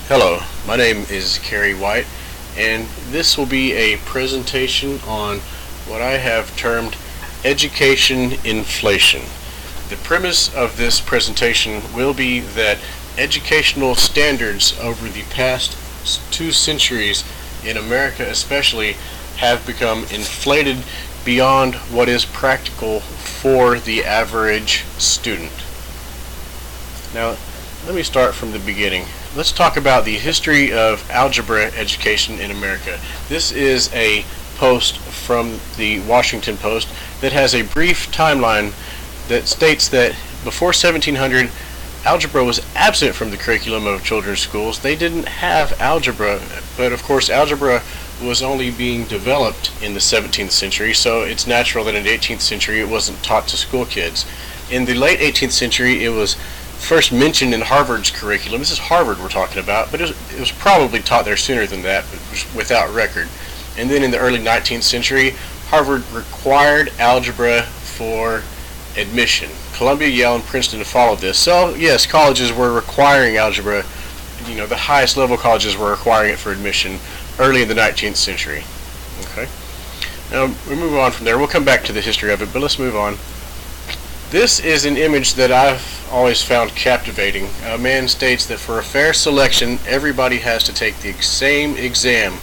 Hello, my name is Kerry White, and this will be a presentation on what I have termed education inflation. The premise of this presentation will be that educational standards over the past 2 centuries, in America especially, have become inflated beyond what is practical for the average student. Now, let me start from the beginning. Let's talk about the history of algebra education in America. This is a post from the Washington Post that has a brief timeline that states that before 1700, algebra was absent from the curriculum of children's schools. They didn't have algebra, but of course algebra was only being developed in the 17th century, so it's natural that in the 18th century it wasn't taught to school kids. In the late 18th century, it was first mentioned in Harvard's curriculum. This is Harvard we're talking about, but it was probably taught there sooner than that, but without record. And then in the early 19th century, Harvard required algebra for admission. Columbia, Yale, and Princeton followed this. So yes, colleges were requiring algebra. The highest level colleges were requiring it for admission early in the 19th century. Okay. Now we move on from there. We'll come back to the history of it, but let's move on. This is an image that I've always found captivating. A man states that for a fair selection, everybody has to take the same exam.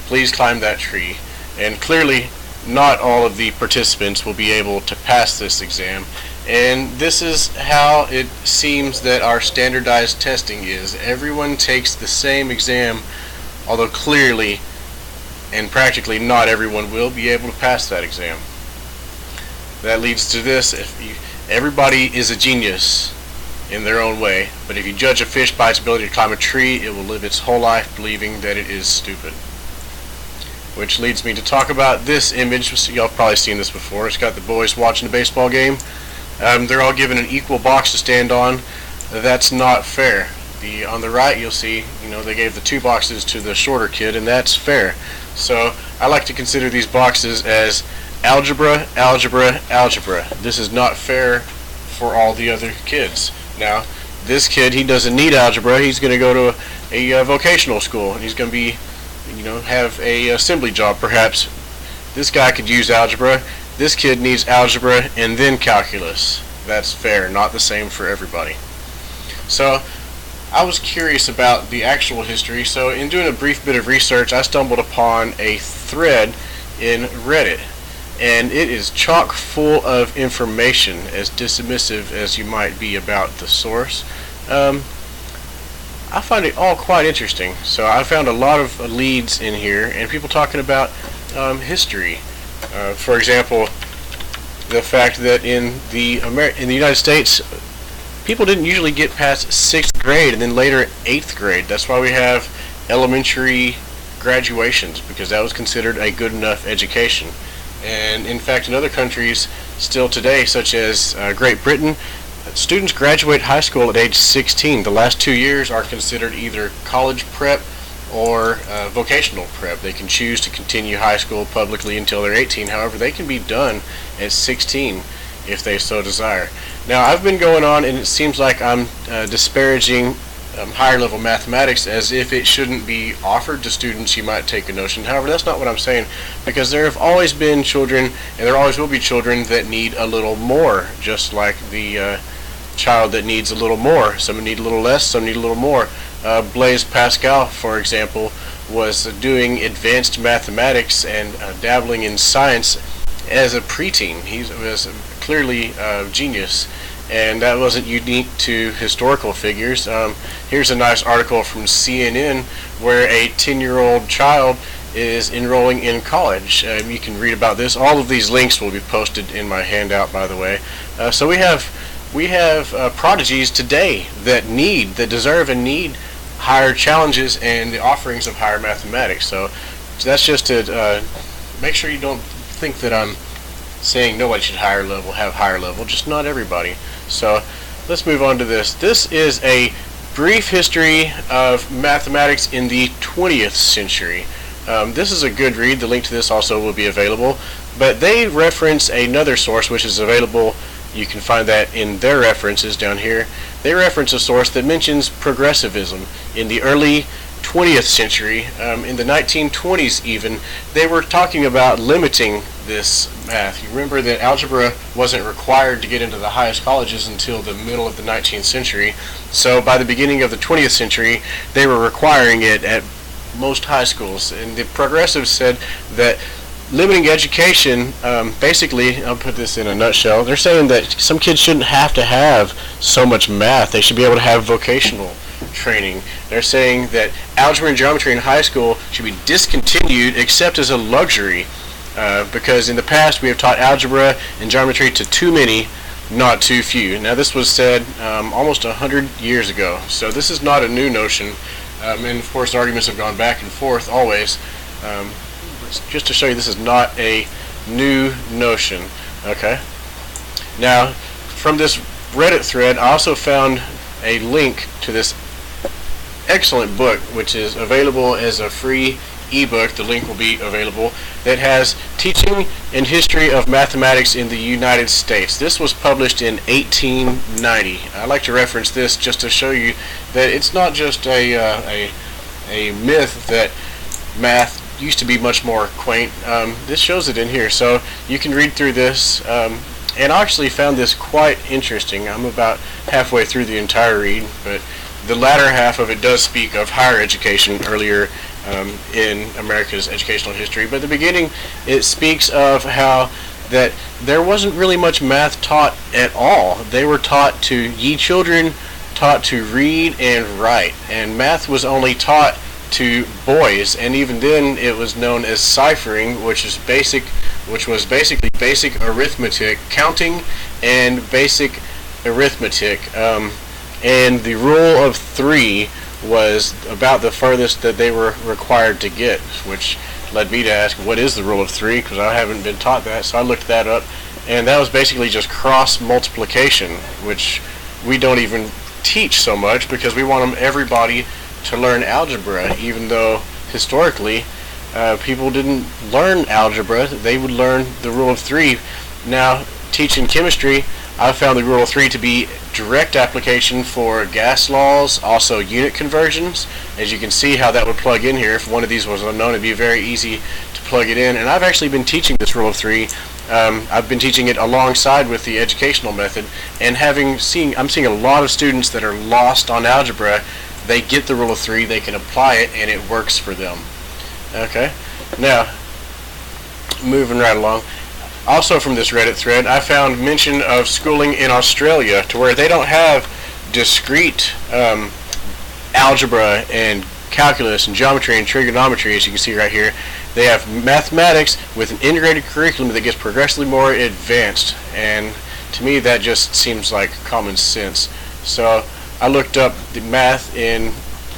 Please climb that tree. And clearly, not all of the participants will be able to pass this exam. And this is how it seems that our standardized testing is. Everyone takes the same exam, although clearly and practically not everyone will be able to pass that exam. That leads to this. Everybody is a genius in their own way, but if you judge a fish by its ability to climb a tree, it will live its whole life believing that it is stupid. Which leads me to talk about this image. Y'all have probably seen this before. It's got the boys watching a baseball game. They're all given an equal box to stand on. That's not fair. On the right, you'll see, they gave the 2 boxes to the shorter kid, and that's fair. So I like to consider these boxes as algebra, algebra, algebra. This is not fair for all the other kids. Now, this kid, he doesn't need algebra. He's going to go to a vocational school, and he's going to be, have a assembly job perhaps. This guy could use algebra. This kid needs algebra and then calculus. That's fair, not the same for everybody. So, I was curious about the actual history, so in doing a brief bit of research, I stumbled upon a thread in Reddit. And it is chock full of information, as dismissive as you might be about the source. I find it all quite interesting. So I found a lot of leads in here, and people talking about history. For example, the fact that in the United States, people didn't usually get past 6th grade, and then later 8th grade. That's why we have elementary graduations, because that was considered a good enough education. And in fact, in other countries still today, such as Great Britain, students graduate high school at age 16. The last 2 years are considered either college prep or vocational prep. They can choose to continue high school publicly until they're 18. However, they can be done at 16 if they so desire. Now, I've been going on, and it seems like I'm disparaging higher level mathematics as if it shouldn't be offered to students. You might take a notion. However, that's not what I'm saying, because there have always been children, and there always will be children that need a little more, just like the child that needs a little more. Some need a little less, some need a little more. Blaise Pascal, for example, was doing advanced mathematics and dabbling in science as a preteen. He was clearly a genius. And that wasn't unique to historical figures. Here's a nice article from CNN where a 10-year-old child is enrolling in college. You can read about this. All of these links will be posted in my handout, by the way. So we have prodigies today that deserve and need higher challenges and the offerings of higher mathematics. So that's just to make sure you don't think that I'm saying nobody should have higher level, just not everybody. So let's move on to this. This is a brief history of mathematics in the 20th century. This is a good read. The link to this also will be available. But they reference another source which is available You can find that in their references down here. They reference a source that mentions progressivism in the early 20th century. In the 1920s even, they were talking about limiting this math. You remember that algebra wasn't required to get into the highest colleges until the middle of the 19th century. So by the beginning of the 20th century, they were requiring it at most high schools. And the progressives said that limiting education, basically, I'll put this in a nutshell, they're saying that some kids shouldn't have to have so much math. They should be able to have vocational training. They're saying that algebra and geometry in high school should be discontinued except as a luxury, because in the past we have taught algebra and geometry to too many, not too few. Now this was said almost 100 years ago, so this is not a new notion, and of course arguments have gone back and forth always. Just to show you, this is not a new notion. Okay. Now, from this Reddit thread, I also found a link to this excellent book, which is available as a free ebook. The link will be available. That has Teaching and History of Mathematics in the United States. This was published in 1890. I like to reference this just to show you that it's not just a myth that math used to be much more quaint. This shows it in here, so you can read through this, and I actually found this quite interesting. I'm about halfway through the entire read, but the latter half of it does speak of higher education earlier in America's educational history, but at the beginning it speaks of how that there wasn't really much math taught at all. They were taught to, ye children, taught to read and write, and math was only taught to boys, and even then it was known as ciphering, which was basically basic arithmetic, counting and basic arithmetic, and the rule of 3 was about the furthest that they were required to get, which led me to ask, what is the rule of 3, because I haven't been taught that. So I looked that up, and that was basically just cross multiplication, which we don't even teach so much because we want everybody to learn algebra, even though historically people didn't learn algebra. They would learn the rule of 3. Now, teaching chemistry, I found the rule of 3 to be direct application for gas laws, also unit conversions. As you can see how that would plug in here. If one of these was unknown, it'd be very easy to plug it in. And I've actually been teaching this rule of 3. I've been teaching it alongside with the educational method, and I'm seeing a lot of students that are lost on algebra. They get the rule of 3, they can apply it, and it works for them. Okay, now moving right along. Also from this Reddit thread, I found mention of schooling in Australia, to where they don't have discrete algebra and calculus and geometry and trigonometry, as you can see right here. They have mathematics with an integrated curriculum that gets progressively more advanced, and to me that just seems like common sense. So I looked up the math in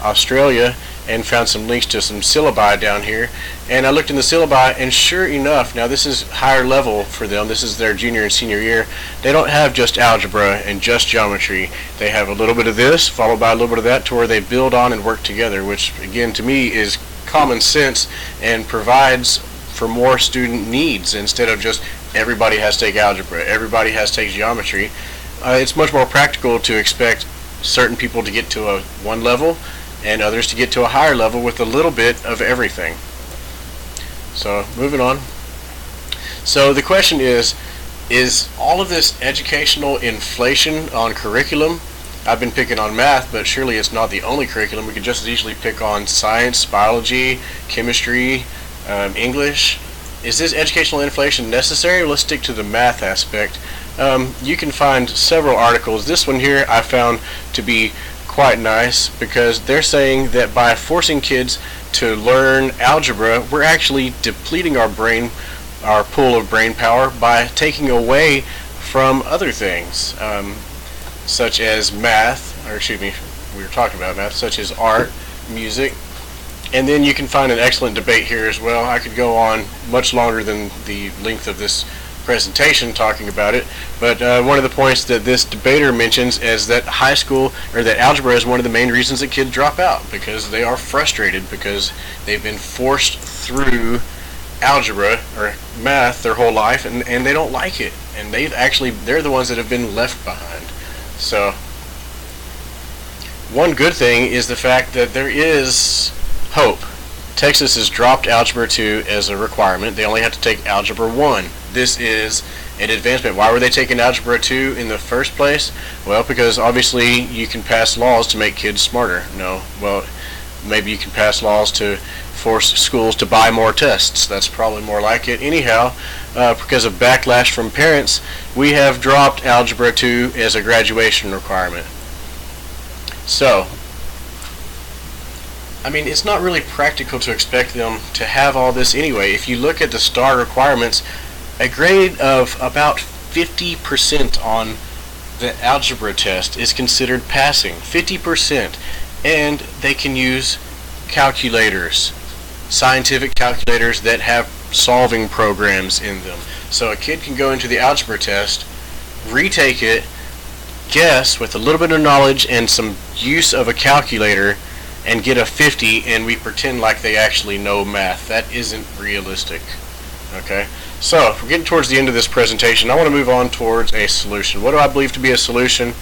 Australia and found some links to some syllabi down here, and I looked in the syllabi, and sure enough, now this is higher level for them, this is their junior and senior year, they don't have just algebra and just geometry. They have a little bit of this followed by a little bit of that, to where they build on and work together, which again to me is common sense and provides for more student needs instead of just everybody has to take algebra, everybody has to take geometry. It's much more practical to expect certain people to get to one level and others to get to a higher level with a little bit of everything. So moving on. So the question is all of this educational inflation on curriculum? I've been picking on math, but surely it's not the only curriculum. We could just as easily pick on science, biology, chemistry, English. Is this educational inflation necessary? Let's stick to the math aspect. You can find several articles. This one here I found to be quite nice, because they're saying that by forcing kids to learn algebra, we're actually depleting our pool of brain power by taking away from other things, such as math, or excuse me, we were talking about math, such as art, music. And then you can find an excellent debate here as well. I could go on much longer than the length of this presentation talking about it, but one of the points that this debater mentions is that that algebra is one of the main reasons that kids drop out, because they are frustrated because they've been forced through algebra or math their whole life, and they don't like it, and they're the ones that have been left behind. So one good thing is the fact that there is hope. Texas has dropped Algebra 2 as a requirement. They only have to take Algebra 1. This is an advancement. Why were they taking Algebra 2 in the first place? Well, because obviously you can pass laws to make kids smarter. No, well, maybe you can pass laws to force schools to buy more tests. That's probably more like it. Anyhow, because of backlash from parents, we have dropped Algebra 2 as a graduation requirement. So, I mean, it's not really practical to expect them to have all this anyway. If you look at the STAR requirements, a grade of about 50% on the algebra test is considered passing. 50%. And they can use calculators, scientific calculators that have solving programs in them. So a kid can go into the algebra test, retake it, guess with a little bit of knowledge and some use of a calculator, and get a 50, and we pretend like they actually know math. That isn't realistic. Okay? So, if we're getting towards the end of this presentation, I want to move on towards a solution. What do I believe to be a solution?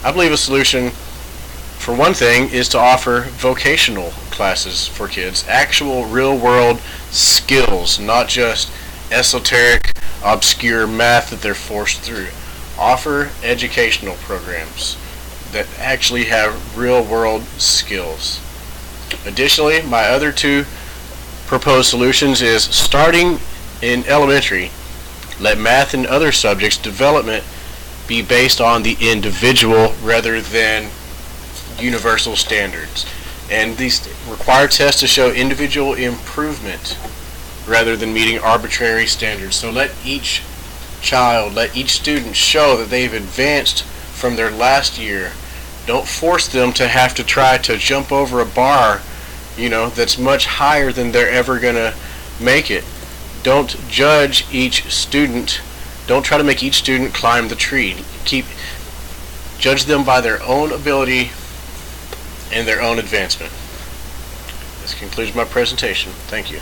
I believe a solution, for one thing, is to offer vocational classes for kids. Actual real-world skills, not just esoteric, obscure math that they're forced through. Offer educational programs that actually have real-world skills. Additionally, my other two proposed solutions is starting in elementary. Let math and other subjects development be based on the individual rather than universal standards. And these require tests to show individual improvement rather than meeting arbitrary standards. So let each child, let each student show that they've advanced from their last year. Don't force them to have to try to jump over a bar, that's much higher than they're ever going to make it. Don't judge each student. Don't try to make each student climb the tree. Judge them by their own ability and their own advancement. This concludes my presentation. Thank you.